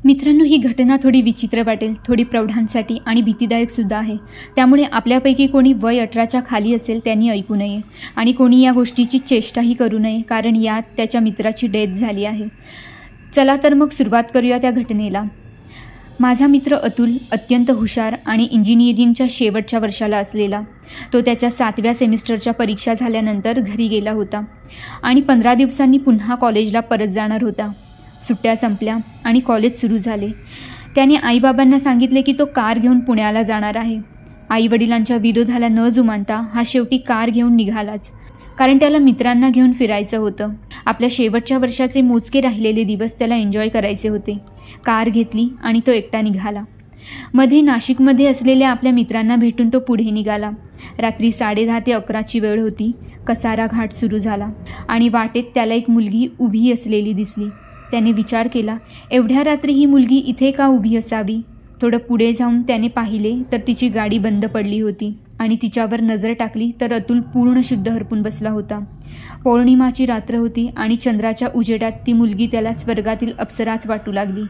मित्रांनो, ही घटना थोडी विचित्र वाटेल, थोडी प्रौढांसाठी आणि भीतीदायकसुद्धा आहे. त्यामुळे आपल्यापैकी कोणी वय 18च्या खाली असेल त्यांनी ऐकू नये आणि कोणी या गोष्टीची चेष्टाही करू नये, कारण यात त्याच्या मित्राची डेथ झाली आहे. चला तर मग सुरुवात करूया त्या घटनेला. माझा मित्र अतुल अत्यंत हुशार आणि इंजिनिअरिंगच्या शेवटच्या वर्षाला असलेला. तो त्याच्या 7व्या सेमिस्टरच्या परीक्षा झाल्यानंतर घरी गेला होता आणि 15 दिवसांनी पुन्हा कॉलेजला परत जाणार होता. सुट्ट्या संपल्या आणि कॉलेज सुरू झाले. त्याने आईबाबांना सांगितले की तो कार घेऊन पुण्याला जाणार आहे. आईवडिलांच्या विरोधाला न जुमानता हा शेवटी कार घेऊन निघालाच, कारण त्याला मित्रांना घेऊन फिरायचं होतं. आपल्या शेवटच्या वर्षाचे मोजके राहिलेले दिवस त्याला एन्जॉय करायचे होते. कार घेतली आणि तो एकटा निघाला. मध्ये नाशिकमध्ये असलेल्या आपल्या मित्रांना भेटून तो पुढे निघाला. रात्री 10:30 ते 11ची वेळ होती. कसारा घाट सुरू झाला आणि वाटेत त्याला एक मुलगी उभी असलेली दिसली. त्याने विचार केला, एवढ्या रात्री ही मुलगी इथे का उभी असावी? थोडं पुढे जाऊन त्याने पाहिले तर तिची गाडी बंद पडली होती आणि तिच्यावर नजर टाकली तर अतुल पूर्ण शुद्ध हरपून बसला होता. पौर्णिमाची रात्र होती आणि चंद्राच्या उजेडात ती मुलगी त्याला स्वर्गातील अप्सराच वाटू लागली.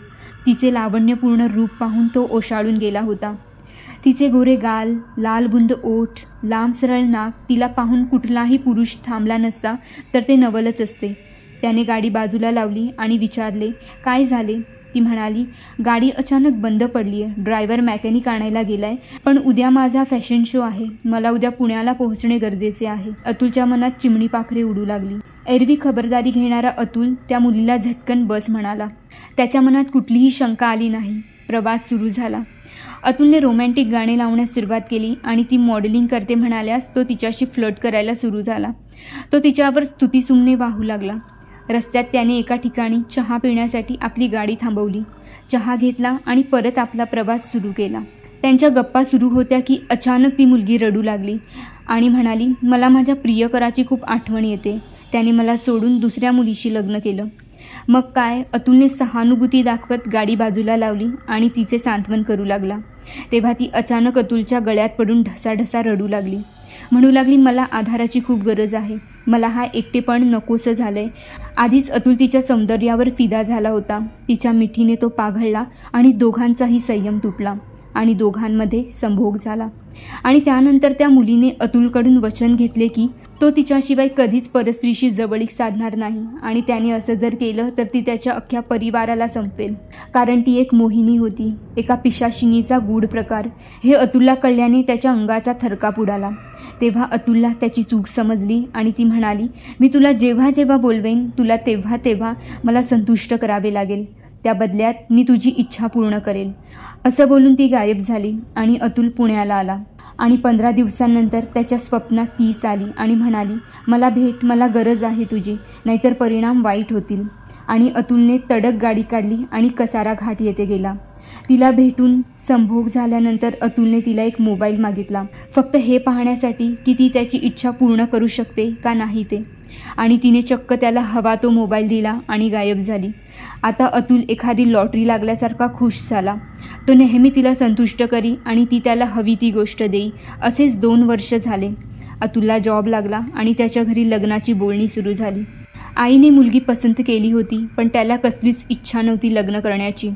तिचे लावण्यपूर्ण रूप पाहून तो ओशाळून गेला होता. तिचे गोरे गाल, लालबुंद ओठ, लांब सरळ नाक तिला पाहून कुठलाही पुरुष थांबला नसता तर ते नवलच असते. त्याने गाडी बाजूला लावली आणि विचारले, काय झाले? ती म्हणाली, गाडी अचानक बंद पडली आहे. ड्रायव्हर मेकॅनिक आणायला गेलाय, पण उद्या माझा फॅशन शो आहे. मला उद्या पुण्याला पोहोचणे गरजेचे आहे. अतुलच्या मनात चिमणी पाखरे उडू लागली. एरवी खबरदारी घेणारा अतुल त्या मुलीला झटकन बस म्हणाला. त्याच्या मनात कुठलीही शंका आली नाही. प्रवास सुरू झाला. अतुलने रोमॅन्टिक गाणे लावण्यास सुरुवात केली आणि ती मॉडेलिंग करते म्हणाल्यास तो तिच्याशी फ्लर्ट करायला सुरू झाला. तो तिच्यावर स्तुतीसुमने वाहू लागला. रस्त्यात त्याने एका ठिकाणी चहा पिण्यासाठी आपली गाडी थांबवली. चहा घेतला आणि परत आपला प्रवास सुरू केला. त्यांच्या गप्पा सुरू होत्या की अचानक ती मुलगी रडू लागली आणि म्हणाली, मला माझ्या प्रियकराची खूप आठवण येते. त्याने मला सोडून दुसऱ्या मुलीशी लग्न केलं. मग काय? अतुलने सहानुभूती दाखवत गाडी बाजूला लावली आणि तिचे सांत्वन करू लागला. तेव्हा ती अचानक अतुलच्या गळ्यात पडून ढसाढसा रडू लागली. म्हणू लागली, मला आधाराची खूप गरज आहे. मला हा एकटेपण नकोसं झालंय. आधीच अतुल तिच्या सौंदर्यावर फिदा झाला होता. तिच्या मिठीने तो पाघळला आणि दोघांचाही संयम तुटला आणि दोघांमध्ये संभोग झाला. आणि त्यानंतर त्या मुलीने अतुलकडून वचन घेतले की तो तिच्याशिवाय कधीच परस्त्रीशी जवळीक साधणार नाही आणि त्याने असं जर केलं तर ती त्याच्या अख्ख्या परिवाराला संपवेल, कारण ती एक मोहिनी होती, एका पिशाचिनीचा गूढ प्रकार. हे अतुलला कळल्याने त्याच्या अंगाचा थरकाप उडाला. तेव्हा अतुलला त्याची चूक समजली आणि ती म्हणाली, मी तुला जेव्हा जेव्हा बोलवेन तुला तेव्हा तेव्हा मला संतुष्ट करावे लागेल. त्या बदल्यात मी तुझी इच्छा पूर्ण करेल. असं बोलून ती गायब झाली आणि अतुल पुण्याला आला. आणि 15 दिवसांनंतर त्याच्या स्वप्नात तीच आली आणि म्हणाली, मला भेट, मला गरज आहे तुझी, नाहीतर परिणाम वाईट होतील. आणि अतुलने तडक गाडी काढली आणि कसारा घाट येथे गेला. तिला भेटून संभोग झाल्यानंतर अतुलने तिला एक मोबाईल मागितला, फक्त हे पाहण्यासाठी की ती त्याची इच्छा पूर्ण करू शकते का नाही ते. आणि तिने चक्क त्याला हवा तो मोबाईल दिला आणि गायब झाली. आता अतुल एखादी लॉटरी लागल्यासारखा खुश झाला. तो नेहमी तिला संतुष्ट करी आणि ती त्याला हवी ती गोष्ट देई. असेच 2 वर्ष झाले. अतुलला जॉब लागला आणि त्याच्या घरी लग्नाची बोलणी सुरू झाली. आईने मुलगी पसंत केली होती, पण त्याला कसलीच इच्छा नव्हती लग्न करण्याची.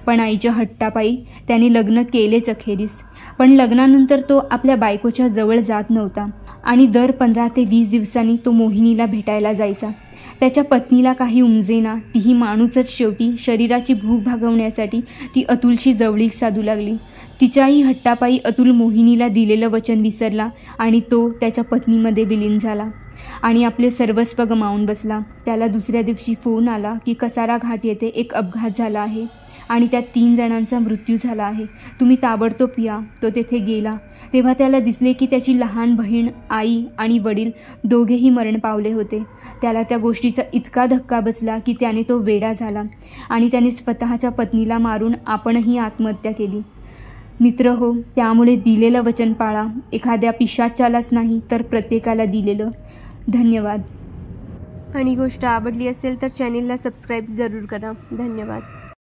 पण आईच्या हट्टापायी त्याने लग्न केलेच अखेरीस. पण लग्नानंतर तो आपल्या बायकोच्या जवळ जात नव्हता आणि दर 15 ते 20 दिवसांनी तो मोहिनीला भेटायला जायचा. त्याच्या पत्नीला काही उमजेना. तीही माणूसच शेवटी. शरीराची भूक भागवण्यासाठी ती अतुलशी जवळीक साधू लागली. तिच्याही हट्टापायी अतुल मोहिनीला दिलेलं वचन विसरला आणि तो त्याच्या पत्नीमध्ये विलीन झाला आणि आपले सर्वस्व गमावून बसला. त्याला दुसऱ्या दिवशी फोन आला की कसारा घाट येथे एक अपघात झाला आहे आणि त्यात 3 जणांचा मृत्यू झाला आहे. तुम्ही ताबडतोब या. तो तेथे गेला तेव्हा त्याला दिसले की त्याची लहान बहीण, आई आणि वडील दोघेही मरण पावले होते. त्याला त्या गोष्टीचा इतका धक्का बसला की त्याने तो वेडा झाला आणि त्याने स्वतःच्या पत्नीला मारून आपणही आत्महत्या केली. मित्र हो, त्यामुळे दिलेलं वचन पाळा. एखाद्या पिशाच्यालाच नाही तर प्रत्येकाला दिलेलं. धन्यवाद. आणि गोष्ट आवडली असेल तर चॅनेलला सबस्क्राईब जरूर करा. धन्यवाद.